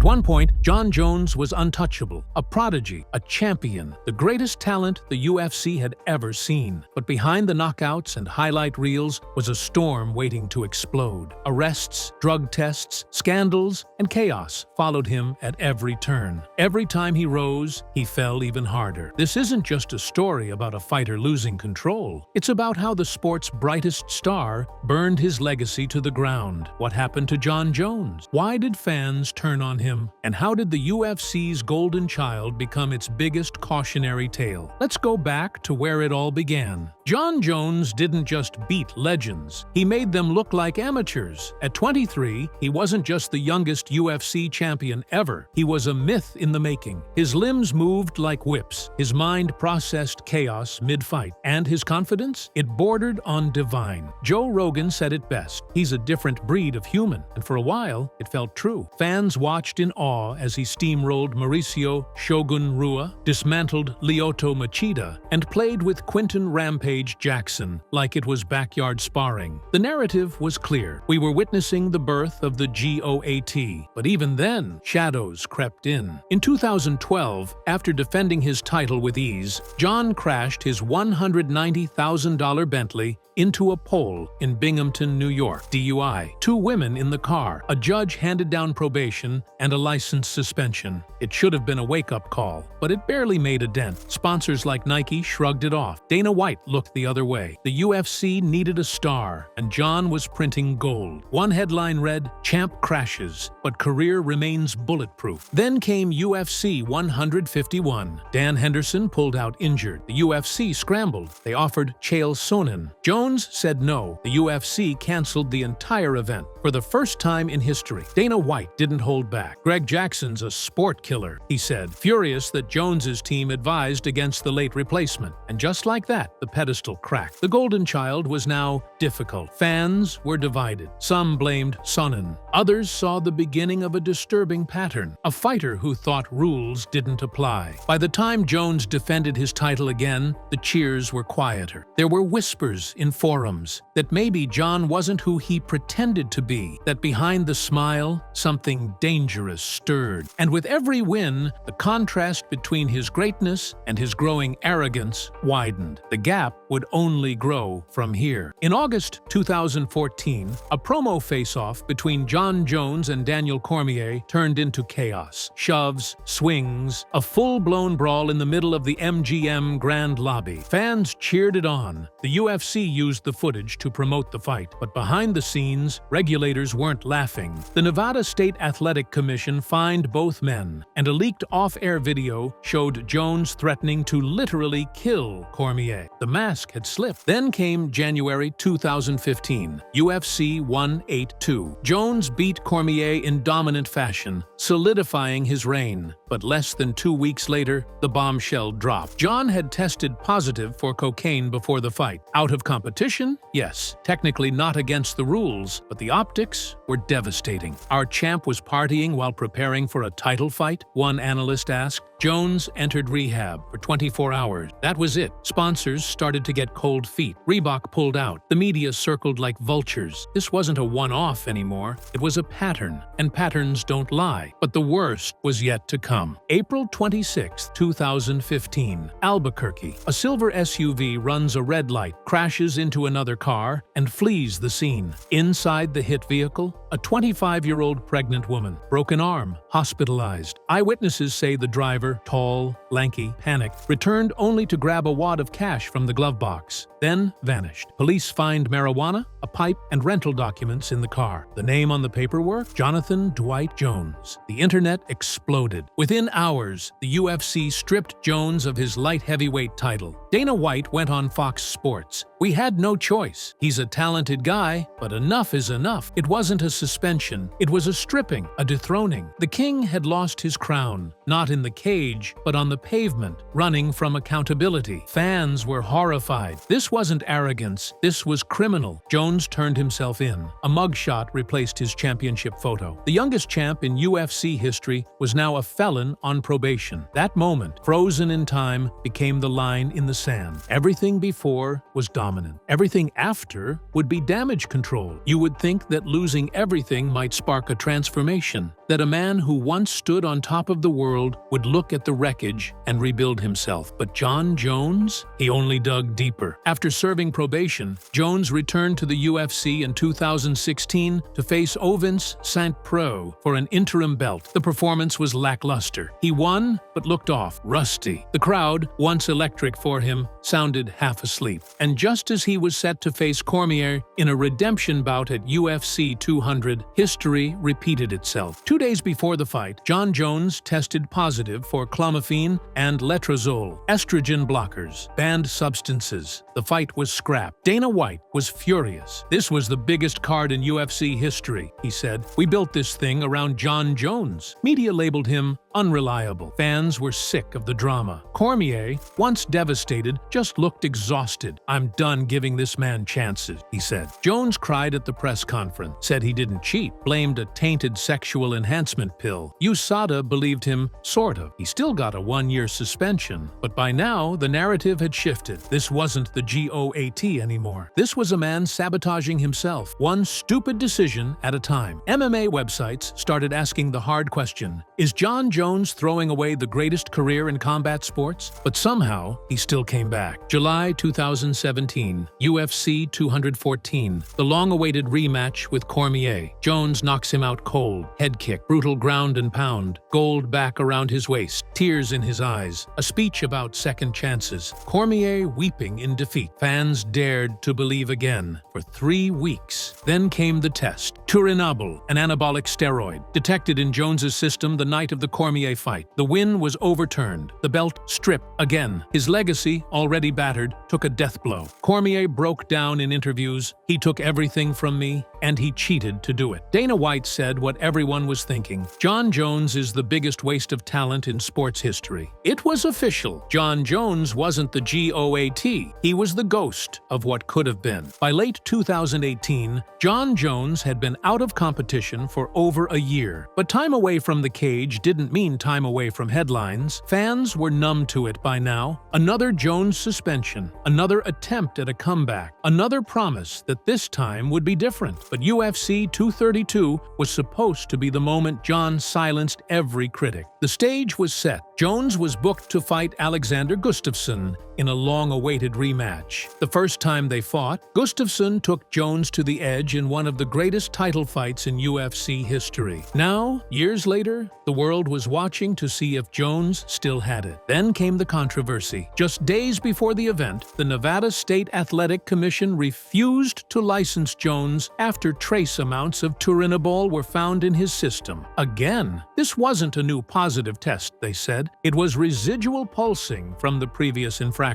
one point, Jon Jones was untouchable, a prodigy, a champion, the greatest talent the UFC had ever seen. But behind the knockouts and highlight reels was a storm waiting to explode. Arrests, drug tests, scandals, and chaos followed him at every turn. Every time he rose, he fell even harder. This isn't just a story about a fighter losing control. It's about how the sport's brightest star burned his legacy to the ground. What happened to Jon Jones? Why did fans turn on him? And how did the UFC's golden child become its biggest cautionary tale? Let's go back to where it all began. Jon Jones didn't just beat legends, he made them look like amateurs. At 23, he wasn't just the youngest UFC champion ever, he was a myth in the making. His limbs moved like whips, his mind processed chaos mid-fight, and his confidence? It bordered on divine. Joe Rogan said it best, he's a different breed of human, and for a while, it felt true. Fans watched in awe as he steamrolled Mauricio Shogun Rua, dismantled Lyoto Machida, and played with Quinton Rampage Jackson like it was backyard sparring. The narrative was clear. We were witnessing the birth of the GOAT, but even then, shadows crept in. In 2012, after defending his title with ease, Jon crashed his $190,000 Bentley into a pole in Binghamton, New York. DUI. 2 women in the car. A judge handed down probation and a license suspension. It should have been a wake-up call, but it barely made a dent. Sponsors like Nike shrugged it off. Dana White looked the other way. The UFC needed a star, and Jon was printing gold. One headline read, "Champ crashes, but career remains bulletproof." Then came UFC 151. Dan Henderson pulled out injured. The UFC scrambled. They offered Chael Sonnen. Jones said no. The UFC canceled the entire event. For the first time in history, Dana White didn't hold back. "Greg Jackson's a sport killer," he said, furious that Jones's team advised against the late replacement. And just like that, the pedestal cracked. The golden child was now difficult. Fans were divided. Some blamed Sonnen. Others saw the beginning of a disturbing pattern. A fighter who thought rules didn't apply. By the time Jones defended his title again, the cheers were quieter. There were whispers in forums that maybe Jon wasn't who he pretended to be, that behind the smile, something dangerous stirred. And with every win, the contrast between his greatness and his growing arrogance widened. The gap would only grow from here. In August 2014, a promo face-off between Jon Jones and Daniel Cormier turned into chaos. Shoves, swings, a full-blown brawl in the middle of the MGM Grand Lobby. Fans cheered it on. The UFC used the footage to promote the fight, but behind the scenes, regulators weren't laughing. The Nevada State Athletic Commission fined both men, and a leaked off-air video showed Jones threatening to literally kill Cormier. The mask had slipped. Then came January 2015, UFC 182. Jones beat Cormier in dominant fashion, solidifying his reign. But less than 2 weeks later, the bombshell dropped. Jon had tested positive for cocaine before the fight. Out of competition? Yes. Technically not against the rules, but the optics were devastating. "Our champ was partying while preparing for a title fight?" one analyst asked. Jones entered rehab for 24 hours. That was it. Sponsors started to get cold feet. Reebok pulled out. The media circled like vultures. This wasn't a one-off anymore. It was a pattern, and patterns don't lie. But the worst was yet to come. April 26, 2015. Albuquerque. A silver SUV runs a red light, crashes into another car, and flees the scene. Inside the hit vehicle, a 25-year-old pregnant woman. Broken arm, hospitalized. Eyewitnesses say the driver, tall, lanky, panicked, returned only to grab a wad of cash from the glove box, then vanished. Police find marijuana, a pipe, and rental documents in the car. The name on the paperwork? Jonathan Dwight Jones. The internet exploded. Within hours, the UFC stripped Jones of his light heavyweight title. Dana White went on Fox Sports. "We had no choice. He's a talented guy, but enough is enough." It wasn't a suspension. It was a stripping, a dethroning. The king had lost his crown, not in the cage, but on the pavement, running from accountability. Fans were horrified. This wasn't arrogance. This was criminal. Jones turned himself in. A mugshot replaced his championship photo. The youngest champ in UFC history was now a felon on probation. That moment, frozen in time, became the line in the sand. Everything before was dominant. Everything after would be damage control. You would think that losing everything everything might spark a transformation, that a man who once stood on top of the world would look at the wreckage and rebuild himself. But Jon Jones? He only dug deeper. After serving probation, Jones returned to the UFC in 2016 to face Ovince St. Preux for an interim belt. The performance was lackluster. He won, but looked off, rusty. The crowd, once electric for him, sounded half asleep. And just as he was set to face Cormier in a redemption bout at UFC 200, history repeated itself. 2 days before the fight, Jon Jones tested positive for clomiphene and letrozole, estrogen blockers, banned substances. The fight was scrapped. Dana White was furious. "This was the biggest card in UFC history," he said. "We built this thing around Jon Jones." Media labeled him unreliable. Fans were sick of the drama. Cormier, once devastated, just looked exhausted. "I'm done giving this man chances," he said. Jones cried at the press conference, said he didn't cheat, blamed a tainted sexual enhancement pill. USADA believed him, sort of. He still got a 1-year suspension. But by now, the narrative had shifted. This wasn't the GOAT anymore. This was a man sabotaging himself, one stupid decision at a time. MMA websites started asking the hard question, is Jon Jones throwing away the greatest career in combat sports? But somehow, he still came back. July 2017, UFC 214, the long-awaited rematch with Cormier. Jones knocks him out cold, head kick, brutal ground and pound, gold back around his waist, tears in his eyes, a speech about second chances. Cormier weeping in defeat. Fans dared to believe again for 3 weeks. Then came the test. Turinabol, an anabolic steroid, detected in Jones's system the night of the Cormier fight. The win was overturned. The belt stripped again. His legacy, already battered, took a death blow. Cormier broke down in interviews. "He took everything from me, and he cheated to do it." Dana White said what everyone was thinking. Jon Jones is the biggest waste of talent in sports history. It was official. Jon Jones wasn't the GOAT. He was the ghost of what could have been. By late 2018, Jon Jones had been out of competition for over a year. But time away from the cage didn't mean time away from headlines. Fans were numb to it by now. Another Jones suspension, another attempt at a comeback, another promise that this time would be different. But UFC 232 was supposed to be the moment Jon silenced every critic. The stage was set. Jones was booked to fight Alexander Gustafsson in a long-awaited rematch. The first time they fought, Gustafsson took Jones to the edge in one of the greatest title fights in UFC history. Now, years later, the world was watching to see if Jones still had it. Then came the controversy. Just days before the event, the Nevada State Athletic Commission refused to license Jones after trace amounts of turinabol were found in his system. Again, this wasn't a new positive test, they said. It was residual pulsing from the previous infraction.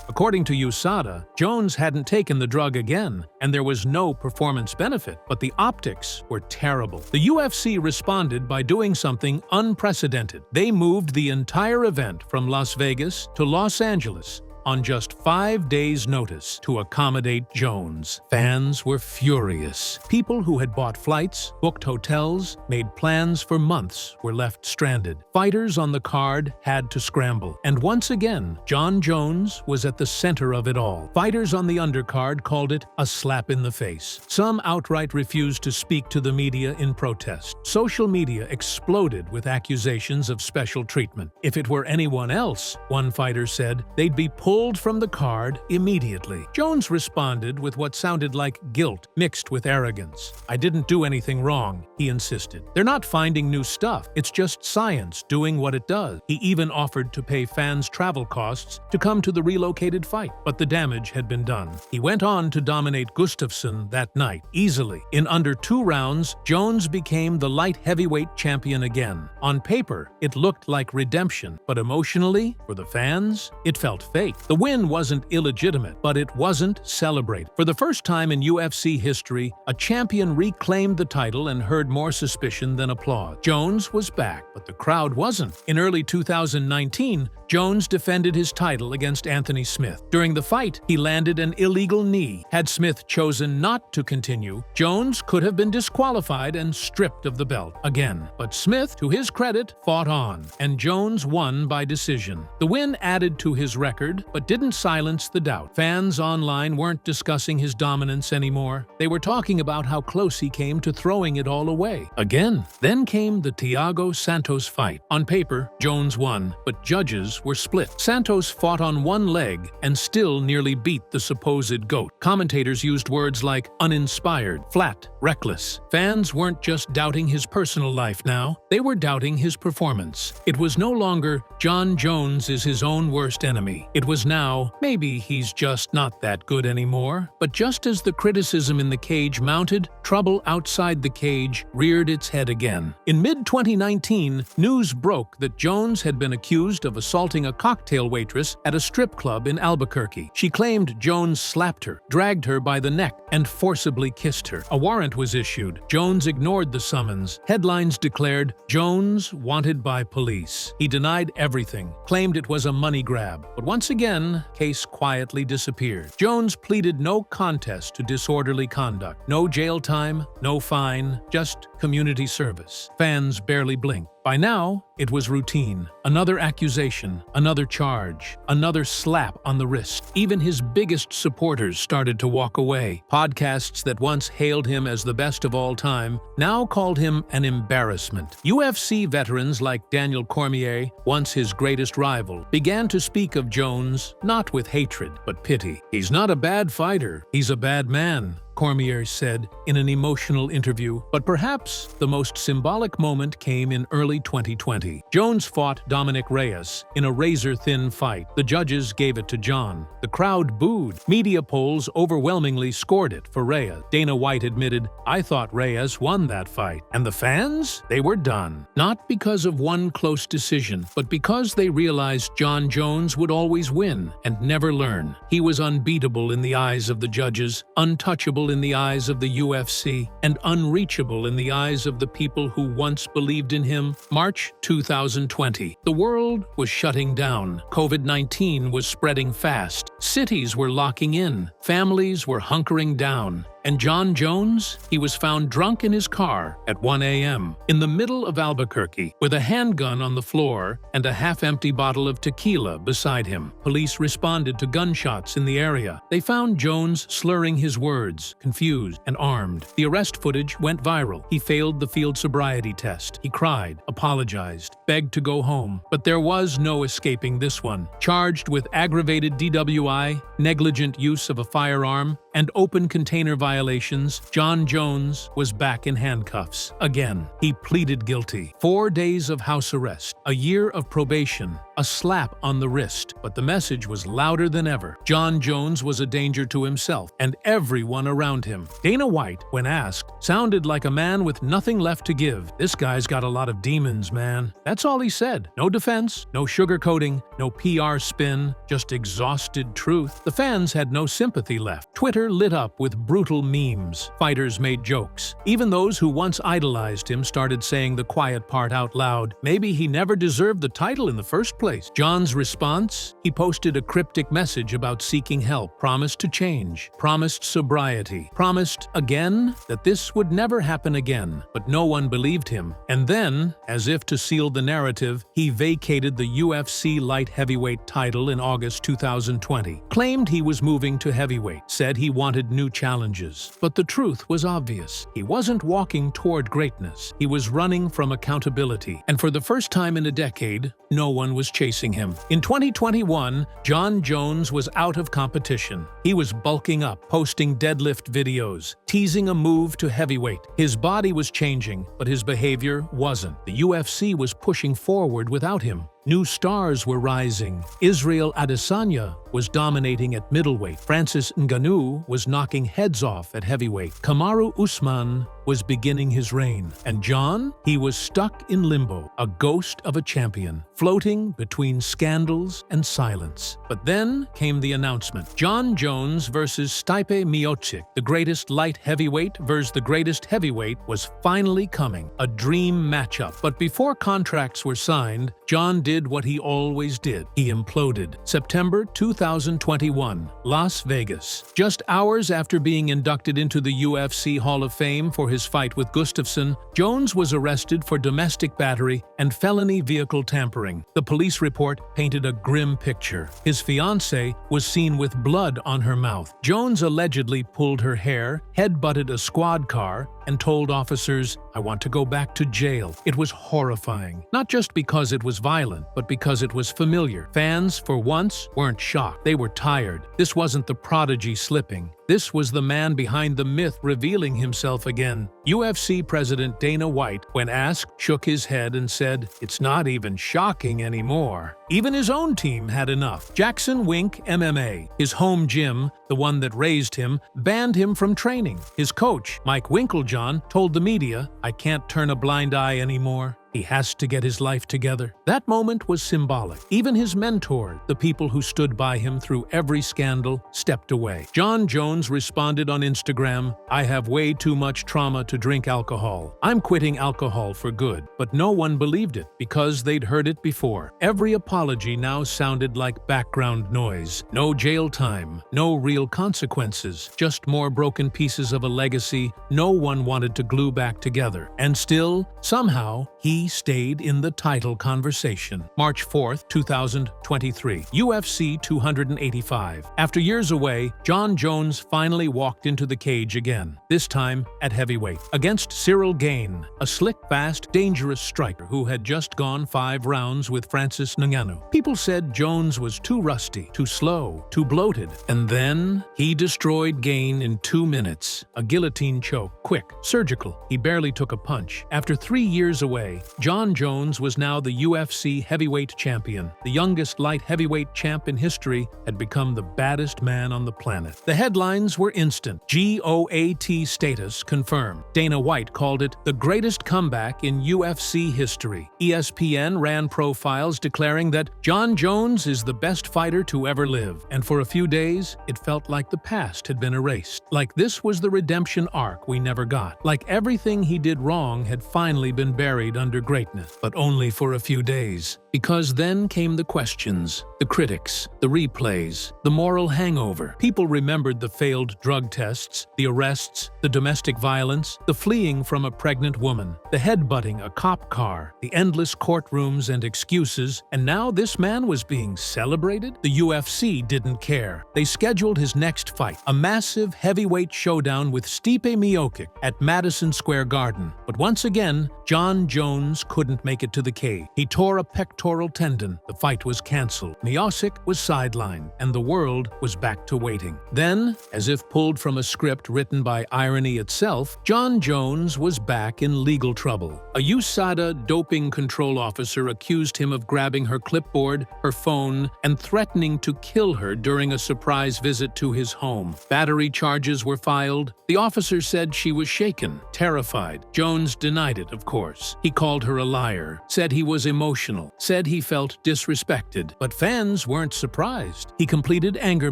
According to USADA, Jones hadn't taken the drug again, and there was no performance benefit, but the optics were terrible. The UFC responded by doing something unprecedented. They moved the entire event from Las Vegas to Los Angeles on just 5 days' notice to accommodate Jones. Fans were furious. People who had bought flights, booked hotels, made plans for months were left stranded. Fighters on the card had to scramble. And once again, Jon Jones was at the center of it all. Fighters on the undercard called it a slap in the face. Some outright refused to speak to the media in protest. Social media exploded with accusations of special treatment. If it were anyone else, one fighter said, they'd be pulled from the card immediately. Jones responded with what sounded like guilt mixed with arrogance. "I didn't do anything wrong," he insisted. "They're not finding new stuff. It's just science doing what it does." He even offered to pay fans travel costs to come to the relocated fight, but the damage had been done. He went on to dominate Gustafsson that night, easily. In under 2 rounds, Jones became the light heavyweight champion again. On paper, it looked like redemption, but emotionally, for the fans, it felt fake. The win wasn't illegitimate, but it wasn't celebrated. For the first time in UFC history, a champion reclaimed the title and heard more suspicion than applause. Jones was back, but the crowd wasn't. In early 2019, Jones defended his title against Anthony Smith. During the fight, he landed an illegal knee. Had Smith chosen not to continue, Jones could have been disqualified and stripped of the belt again. But Smith, to his credit, fought on, and Jones won by decision. The win added to his record but didn't silence the doubt. Fans online weren't discussing his dominance anymore. They were talking about how close he came to throwing it all away. Again, then came the Thiago Santos fight. On paper, Jones won, but judges were split. Santos fought on one leg and still nearly beat the supposed GOAT. Commentators used words like uninspired, flat, reckless. Fans weren't just doubting his personal life now, they were doubting his performance. It was no longer, Jon Jones is his own worst enemy. It was now, maybe he's just not that good anymore. But just as the criticism in the cage mounted, trouble outside the cage reared its head again. In mid-2019, news broke that Jones had been accused of assaulting a cocktail waitress at a strip club in Albuquerque. She claimed Jones slapped her, dragged her by the neck, and forcibly kissed her. A warrant was issued. Jones ignored the summons. Headlines declared, Jones wanted by police. He denied everything, claimed it was a money grab. But once again, case quietly disappeared. Jones pleaded no contest to disorderly conduct. No jail time, no fine, just community service. Fans barely blinked. By now, it was routine. Another accusation, another charge, another slap on the wrist. Even his biggest supporters started to walk away. Podcasts that once hailed him as the best of all time now called him an embarrassment. UFC veterans like Daniel Cormier, once his greatest rival, began to speak of Jones not with hatred, but pity. He's not a bad fighter, he's a bad man, Cormier said in an emotional interview, but perhaps the most symbolic moment came in early 2020. Jones fought Dominic Reyes in a razor-thin fight. The judges gave it to Jon. The crowd booed. Media polls overwhelmingly scored it for Reyes. Dana White admitted, I thought Reyes won that fight. And the fans? They were done. Not because of one close decision, but because they realized Jon Jones would always win and never learn. He was unbeatable in the eyes of the judges, untouchable in the eyes of the UFC, and unreachable in the eyes of the people who once believed in him. March 2020. The world was shutting down. COVID-19 was spreading fast. Cities were locking in. Families were hunkering down. And Jon Jones? He was found drunk in his car at 1 a.m. in the middle of Albuquerque with a handgun on the floor and a half-empty bottle of tequila beside him. Police responded to gunshots in the area. They found Jones slurring his words, confused and armed. The arrest footage went viral. He failed the field sobriety test. He cried, apologized, begged to go home. But there was no escaping this one. Charged with aggravated DWI, negligent use of a firearm, and open container violations, Jon Jones was back in handcuffs. Again, he pleaded guilty. 4 days of house arrest, a year of probation, a slap on the wrist, but the message was louder than ever. Jon Jones was a danger to himself and everyone around him. Dana White, when asked, sounded like a man with nothing left to give. This guy's got a lot of demons, man. That's all he said. No defense, no sugarcoating, no PR spin, just exhausted truth. The fans had no sympathy left. Twitter lit up with brutal memes. Fighters made jokes. Even those who once idolized him started saying the quiet part out loud. Maybe he never deserved the title in the first place. Jon's response? He posted a cryptic message about seeking help, promised to change, promised sobriety, promised again that this would never happen again. But no one believed him. And then, as if to seal the narrative, he vacated the UFC light heavyweight title in August 2020, claimed he was moving to heavyweight, said he wanted new challenges. But the truth was obvious. He wasn't walking toward greatness. He was running from accountability. And for the first time in a decade, no one was chasing him. In 2021, Jon Jones was out of competition. He was bulking up, posting deadlift videos, teasing a move to heavyweight. His body was changing, but his behavior wasn't. The UFC was pushing forward without him. New stars were rising. Israel Adesanya was dominating at middleweight. Francis Ngannou was knocking heads off at heavyweight. Kamaru Usman was beginning his reign. And Jon? He was stuck in limbo, a ghost of a champion, floating between scandals and silence. But then came the announcement. Jon Jones versus Stipe Miocic, the greatest light heavyweight versus the greatest heavyweight, was finally coming. A dream matchup. But before contracts were signed, Jon did what he always did. He imploded. September 2000 2021, Las Vegas. Just hours after being inducted into the UFC Hall of Fame for his fight with Gustafsson, Jones was arrested for domestic battery and felony vehicle tampering. The police report painted a grim picture. His fiancée was seen with blood on her mouth. Jones allegedly pulled her hair, headbutted a squad car, and told officers, "I want to go back to jail." It was horrifying, not just because it was violent, but because it was familiar. Fans, for once, weren't shocked. They were tired. This wasn't the prodigy slipping. This was the man behind the myth revealing himself again. UFC President Dana White, when asked, shook his head and said, "It's not even shocking anymore." Even his own team had enough. Jackson Wink MMA, his home gym, the one that raised him, banned him from training. His coach, Mike Winklejohn, told the media, "I can't turn a blind eye anymore. He has to get his life together." That moment was symbolic. Even his mentor, the people who stood by him through every scandal, stepped away. Jon Jones responded on Instagram, "I have way too much trauma to drink alcohol. I'm quitting alcohol for good." But no one believed it because they'd heard it before. Every apology now sounded like background noise. No jail time, no real consequences, just more broken pieces of a legacy no one wanted to glue back together. And still, somehow, he stayed in the title conversation. March 4th, 2023, UFC 285. After years away, Jon Jones finally walked into the cage again, this time at heavyweight, against Cyril Gane, a slick, fast, dangerous striker who had just gone 5 rounds with Francis Ngannou. People said Jones was too rusty, too slow, too bloated, and then he destroyed Gane in 2 minutes. A guillotine choke, quick, surgical. He barely took a punch. After 3 years away, Jon Jones was now the UFC heavyweight champion. The youngest light heavyweight champ in history had become the baddest man on the planet. The headlines were instant. GOAT status confirmed. Dana White called it the greatest comeback in UFC history. ESPN ran profiles declaring that Jon Jones is the best fighter to ever live. And for a few days, it felt like the past had been erased. Like this was the redemption arc we never got. Like everything he did wrong had finally been buried under greatness, but only for a few days. Because then came the questions, the critics, the replays, the moral hangover. People remembered the failed drug tests, the arrests, the domestic violence, the fleeing from a pregnant woman, the headbutting a cop car, the endless courtrooms and excuses, and now this man was being celebrated? The UFC didn't care. They scheduled his next fight, a massive heavyweight showdown with Stipe Miocic at Madison Square Garden. But once again, Jon Jones couldn't make it to the cage. He tore a pectoral tendon. The fight was cancelled. Miocic was sidelined, and the world was back to waiting. Then, as if pulled from a script written by irony itself, Jon Jones was back in legal trouble. A USADA doping control officer accused him of grabbing her clipboard, her phone, and threatening to kill her during a surprise visit to his home. Battery charges were filed. The officer said she was shaken, terrified. Jones denied it, of course. He called her a liar, said he was emotional, said he felt disrespected. But fans weren't surprised. He completed anger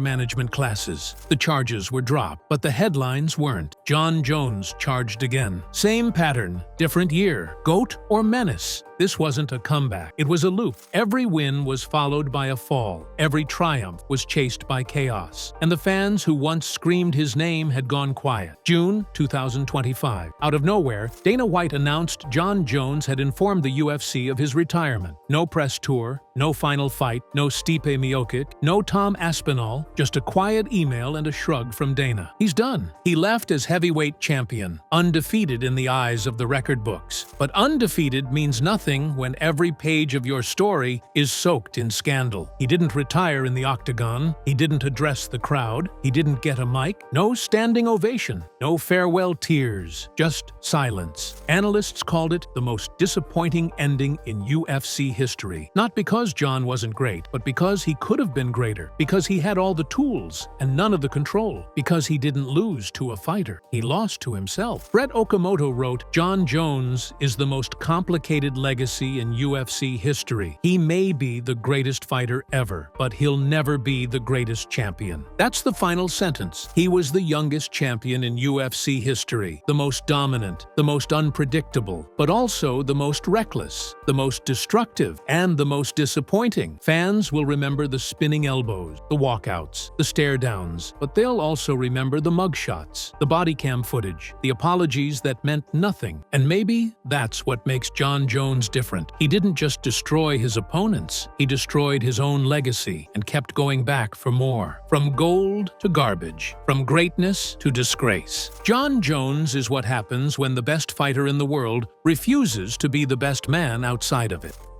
management classes. The charges were dropped, but the headlines weren't. Jon Jones charged again. Same pattern, different year. GOAT or menace? This wasn't a comeback. It was a loop. Every win was followed by a fall. Every triumph was chased by chaos. And the fans who once screamed his name had gone quiet. June 2025. Out of nowhere, Dana White announced Jon Jones had informed the UFC of his retirement. No press tour, no final fight, no Stipe Miocic, no Tom Aspinall, just a quiet email and a shrug from Dana. He's done. He left as heavyweight champion, undefeated in the eyes of the record books. But undefeated means nothing when every page of your story is soaked in scandal. He didn't retire in the octagon. He didn't address the crowd. He didn't get a mic. No standing ovation. No farewell tears. Just silence. Analysts called it the most disappointing ending in UFC history. Not because Jon wasn't great, but because he could have been greater. Because he had all the tools and none of the control. Because he didn't lose to a fighter. He lost to himself. Brett Okamoto wrote, "Jon Jones is the most complicated legacy legacy in UFC history. He may be the greatest fighter ever, but he'll never be the greatest champion. That's the final sentence. He was the youngest champion in UFC history, the most dominant, the most unpredictable, but also the most reckless, the most destructive, and the most disappointing. Fans will remember the spinning elbows, the walkouts, the stare-downs, but they'll also remember the mugshots, the body cam footage, the apologies that meant nothing. And maybe that's what makes Jon Jones different. He didn't just destroy his opponents, he destroyed his own legacy and kept going back for more. From gold to garbage, from greatness to disgrace. Jon Jones is what happens when the best fighter in the world refuses to be the best man outside of it.